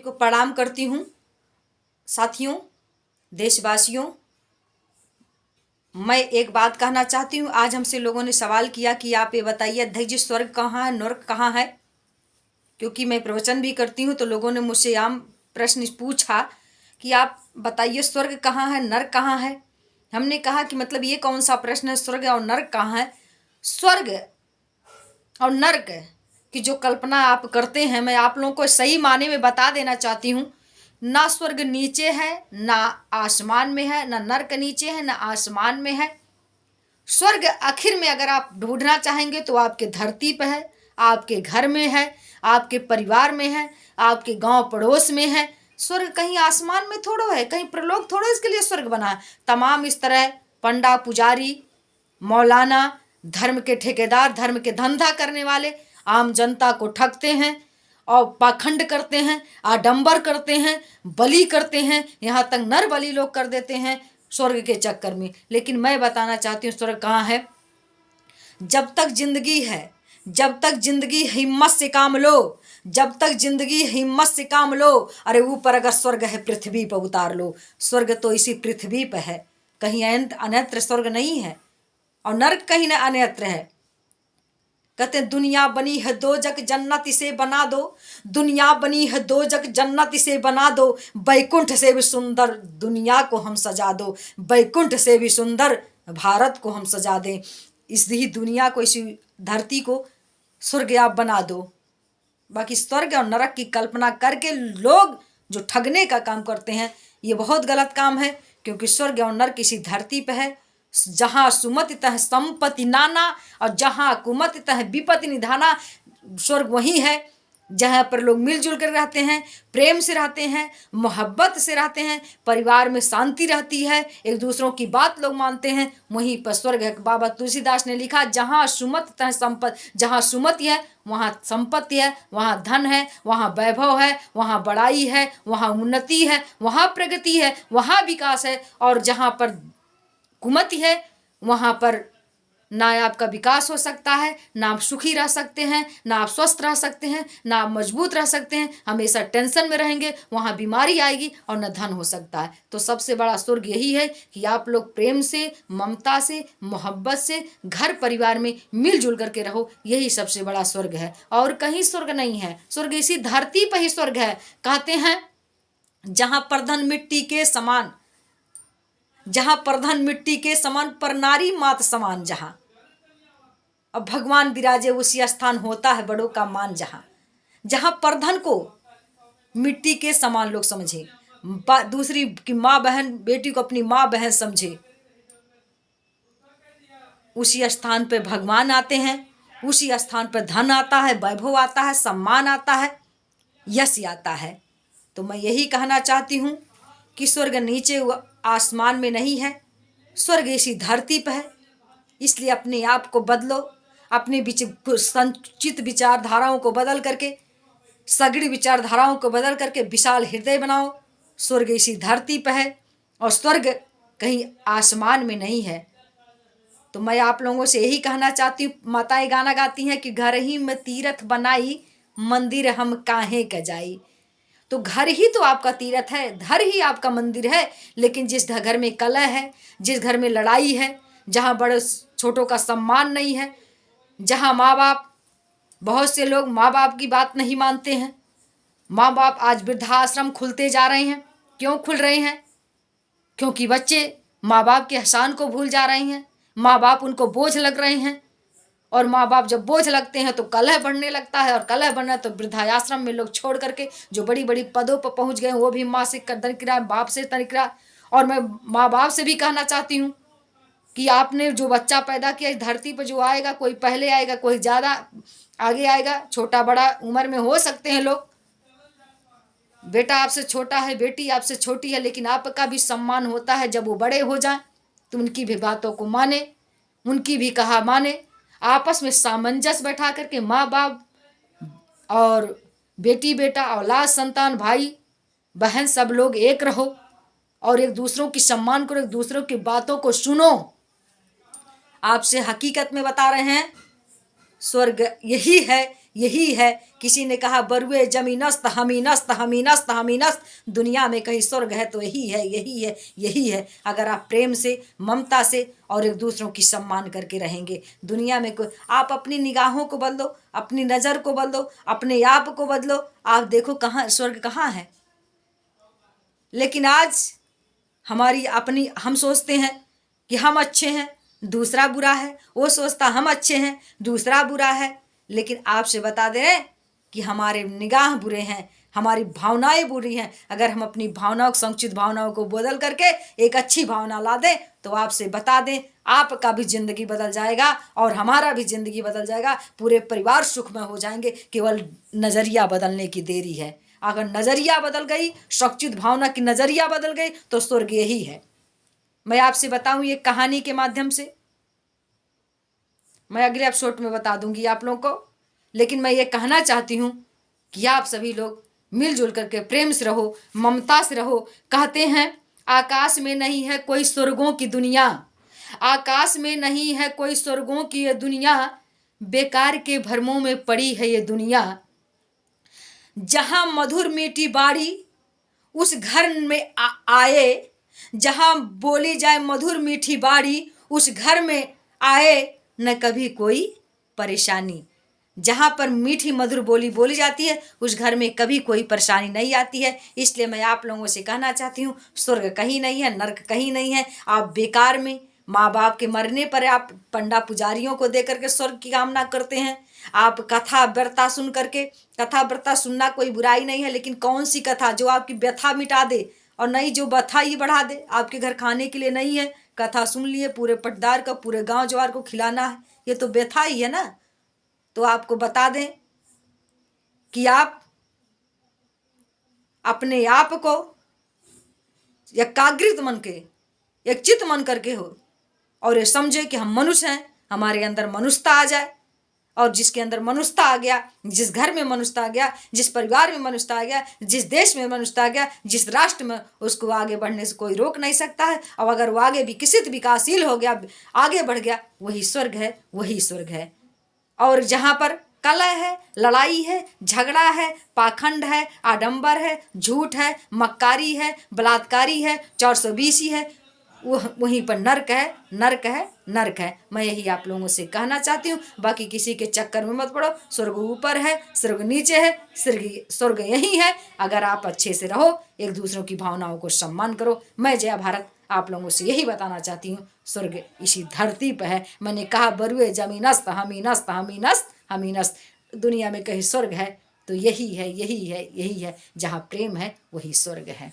को प्रणाम करती हूँ। साथियों, देशवासियों, मैं एक बात कहना चाहती हूँ। आज हमसे लोगों ने सवाल किया कि आप ये बताइए अध्यक्ष जी, स्वर्ग कहाँ है, नर्क कहाँ है? क्योंकि मैं प्रवचन भी करती हूँ तो लोगों ने मुझसे आम प्रश्न पूछा कि आप बताइए स्वर्ग कहाँ है, नर्क कहाँ है। हमने कहा कि मतलब ये कौन सा प्रश्न है, स्वर्ग और नर्क कहाँ है? स्वर्ग और नर्क की जो कल्पना आप करते हैं, मैं आप लोगों को सही माने में बता देना चाहती हूँ। ना स्वर्ग नीचे है, ना आसमान में है, ना नर्क नीचे है, ना आसमान में है। स्वर्ग आखिर में अगर आप ढूंढना चाहेंगे तो आपके धरती पर है, आपके घर में है, आपके परिवार में है, आपके गांव पड़ोस में है। स्वर्ग कहीं आसमान में थोड़ो है, कहीं प्रलोक थोड़ो इसके लिए स्वर्ग बना है। तमाम इस तरह पंडा पुजारी, मौलाना, धर्म के ठेकेदार, धर्म के धंधा करने वाले आम जनता को ठगते हैं और पाखंड करते हैं, आडंबर करते हैं, बलि करते हैं, यहाँ तक नर बलि लोग कर देते हैं स्वर्ग के चक्कर में। लेकिन मैं बताना चाहती हूँ स्वर्ग कहाँ है। जब तक जिंदगी है, जब तक जिंदगी हिम्मत से काम लो, जब तक जिंदगी हिम्मत से काम लो। अरे ऊपर अगर स्वर्ग है पृथ्वी पर उतार लो। स्वर्ग तो इसी पृथ्वी पर है, कहीं अन्यत्र स्वर्ग नहीं है और नर्क कहीं न अन्यत्र है। कहते हैं दुनिया बनी है दोजक जन्नत इसे बना दो, दुनिया बनी है दोजक जन्नत इसे बना दो, बैकुंठ से भी सुंदर दुनिया को हम सजा दो, बैकुंठ से भी सुंदर भारत को हम सजा दें। इसी दुनिया को, इसी धरती को स्वर्ग आप बना दो। बाकी स्वर्ग और नरक की कल्पना करके लोग जो ठगने का काम करते हैं, ये बहुत गलत काम है। क्योंकि स्वर्ग और नरक इसी धरती पे है। जहाँ सुमति तह संपत्ति नाना और जहाँ कुमति तह विपत्ति निधाना। स्वर्ग वही है जहाँ पर लोग मिलजुल कर रहते हैं, प्रेम से रहते हैं, मोहब्बत से रहते हैं, परिवार में शांति रहती है, एक दूसरों की बात लोग मानते हैं, वहीं पर स्वर्ग है। बाबा तुलसीदास ने लिखा, जहाँ सुमति तह संपत्ति, जहाँ सुमति है वहाँ संपत्ति है, वहाँ धन है, वहाँ वैभव है, वहाँ बड़ाई है, वहाँ उन्नति है, वहाँ प्रगति है, वहाँ विकास है। और जहाँ पर कुमति है वहाँ पर ना आपका विकास हो सकता है, ना आप सुखी रह सकते हैं, ना आप स्वस्थ रह सकते हैं, ना आप मजबूत रह सकते हैं, हमेशा टेंशन में रहेंगे, वहाँ बीमारी आएगी और न धन हो सकता है। तो सबसे बड़ा स्वर्ग यही है कि आप लोग प्रेम से, ममता से, मोहब्बत से घर परिवार में मिलजुल करके रहो। यही सबसे बड़ा स्वर्ग है और कहीं स्वर्ग नहीं है। स्वर्ग इसी धरती पर ही स्वर्ग है। कहते हैं जहाँ प्रधन मिट्टी के समान, जहाँ प्रधान मिट्टी के समान पर नारी मात समान, जहाँ अब भगवान विराजे उसी स्थान होता है बड़ों का मान। जहाँ प्रधान को मिट्टी के समान लोग समझे, दूसरी की माँ बहन, बेटी को अपनी माँ बहन समझे, उसी स्थान पे भगवान आते हैं, उसी स्थान पर धन आता है, वैभव आता है, सम्मान आता है, यश आता है। तो मैं यही कहना चाहती हूँ कि स्वर्ग नीचे आसमान में नहीं है, स्वर्ग इसी धरती पर है। इसलिए अपने आप को बदलो, अपने संचित विचारधाराओं को बदल करके, सगड़ी विचारधाराओं को बदल करके विशाल हृदय बनाओ। स्वर्ग इसी धरती पर है और स्वर्ग कहीं आसमान में नहीं है। तो मैं आप लोगों से यही कहना चाहती हूँ, माताएं गाना गाती हैं कि घर ही में तीर्थ बनाई, मंदिर हम काहे क जाई। तो घर ही तो आपका तीर्थ है, घर ही आपका मंदिर है। लेकिन जिस घर में कलह है, जिस घर में लड़ाई है, जहाँ बड़े छोटों का सम्मान नहीं है, जहाँ माँ बाप, बहुत से लोग माँ बाप की बात नहीं मानते हैं। माँ बाप आज वृद्धाश्रम खुलते जा रहे हैं। क्यों खुल रहे हैं? क्योंकि बच्चे माँ बाप के एहसान को भूल जा रहे हैं, माँ बाप उनको बोझ लग रहे हैं। और माँ बाप जब बोझ लगते हैं तो कलह बढ़ने लगता है, और कलह बढ़ना तो वृद्धाश्रम में लोग छोड़ करके जो बड़ी बड़ी पदों पर पहुंच गए वो भी माँ से तनिकरा, बाप से तनिकरा। और मैं माँ बाप से भी कहना चाहती हूँ कि आपने जो बच्चा पैदा किया इस धरती पर, जो आएगा, कोई पहले आएगा, कोई ज़्यादा आगे आएगा, छोटा बड़ा उम्र में हो सकते हैं लोग। बेटा आपसे छोटा है, बेटी आपसे छोटी है, लेकिन आपका भी सम्मान होता है जब वो बड़े हो जाएं तो उनकी भी बातों को माने, उनकी भी कहा माने। आपस में सामंजस्य बैठा करके माँ बाप और बेटी बेटा, औलाद संतान, भाई बहन, सब लोग एक रहो और एक दूसरों की सम्मान करो, एक दूसरों की बातों को सुनो। आपसे हकीकत में बता रहे हैं, स्वर्ग यही है यही है। किसी ने कहा बरुए जमीनस्त हमीनस्त हमीनस्त हमीनस्त, दुनिया में कहीं स्वर्ग है तो यही है, यही है, यही है। अगर आप प्रेम से, ममता से और एक दूसरों की सम्मान करके रहेंगे, दुनिया में कोई, आप अपनी निगाहों को बदलो, अपनी नज़र को बदलो, अपने आप को बदलो, आप देखो कहाँ स्वर्ग कहाँ है। लेकिन आज हमारी अपनी, हम सोचते हैं कि हम अच्छे हैं, दूसरा बुरा है, वो सोचता हम अच्छे हैं, दूसरा बुरा है। लेकिन आपसे बता दें कि हमारे निगाह बुरे हैं, हमारी भावनाएं बुरी हैं। अगर हम अपनी भावनाओं, संकुचित भावनाओं को बदल करके एक अच्छी भावना ला दें तो आपसे बता दें आपका भी जिंदगी बदल जाएगा और हमारा भी जिंदगी बदल जाएगा। पूरे परिवार सुखमय हो जाएंगे। केवल नजरिया बदलने की देरी है। अगर नजरिया बदल गई, संकुचित भावना की नजरिया बदल गई तो स्वर्ग यही है। मैं आपसे बताऊं ये कहानी के माध्यम से, मैं अगले एपिसोड में बता दूंगी आप लोगों को। लेकिन मैं ये कहना चाहती हूँ कि आप सभी लोग मिलजुल करके प्रेम से रहो, ममता से रहो। कहते हैं आकाश में नहीं है कोई स्वर्गों की दुनिया, आकाश में नहीं है कोई स्वर्गों की ये दुनिया, बेकार के भ्रमों में पड़ी है ये दुनिया। जहाँ मधुर मीठी बाड़ी उस घर में आए, जहाँ बोली जाए मधुर मीठी बाड़ी उस घर में आए, न कभी कोई परेशानी। जहाँ पर मीठी मधुर बोली बोली जाती है उस घर में कभी कोई परेशानी नहीं आती है। इसलिए मैं आप लोगों से कहना चाहती हूँ स्वर्ग कहीं नहीं है, नर्क कहीं नहीं है। आप बेकार में माँ बाप के मरने पर आप पंडा पुजारियों को दे करके स्वर्ग की कामना करते हैं। आप कथा व्यर्था सुन करके, कथा व्यर्था सुनना कोई बुराई नहीं है, लेकिन कौन सी कथा जो आपकी व्यथा मिटा दे और नहीं जो व्यथा ही बढ़ा दे। आपके घर खाने के लिए नहीं है, कथा सुन लिए, पूरे पटदार का, पूरे गांव जवार को खिलाना है, ये तो व्यथा ही है ना। तो आपको बता दें कि आप अपने आप को एकाग्रित मन के, एक चित मन करके हो और ये समझे कि हम मनुष्य हैं, हमारे अंदर मनुष्यता आ जाए। और जिसके अंदर मनुष्यता आ गया, जिस घर में मनुष्यता आ गया, जिस परिवार में मनुष्यता आ गया, जिस देश में मनुष्यता आ गया, जिस राष्ट्र में, उसको आगे बढ़ने से कोई रोक नहीं सकता है। और अगर वो आगे विकसित विकासशील हो गया, आगे बढ़ गया, वही स्वर्ग है, वही स्वर्ग है। और जहाँ पर कलह है, लड़ाई है, झगड़ा है, पाखंड है, आडंबर है, झूठ है, मक्कारी है, बलात्कारी है, 420 है, वहीं पर नर्क है, नर्क है, नर्क है। मैं यही आप लोगों से कहना चाहती हूँ। बाकी किसी के चक्कर में मत पड़ो। स्वर्ग ऊपर है, स्वर्ग नीचे है, स्वर्ग यही है। अगर आप अच्छे से रहो, एक दूसरों की भावनाओं को सम्मान करो। मैं जया भारत आप लोगों से यही बताना चाहती हूँ, स्वर्ग इसी धरती पर है। मैंने कहा बरुए जमीनस्त हमीनस्त हमीनस्त हमीनस्त, दुनिया में कहीं स्वर्ग है तो यही है, यही है, यही है। जहाँ प्रेम है वही स्वर्ग है।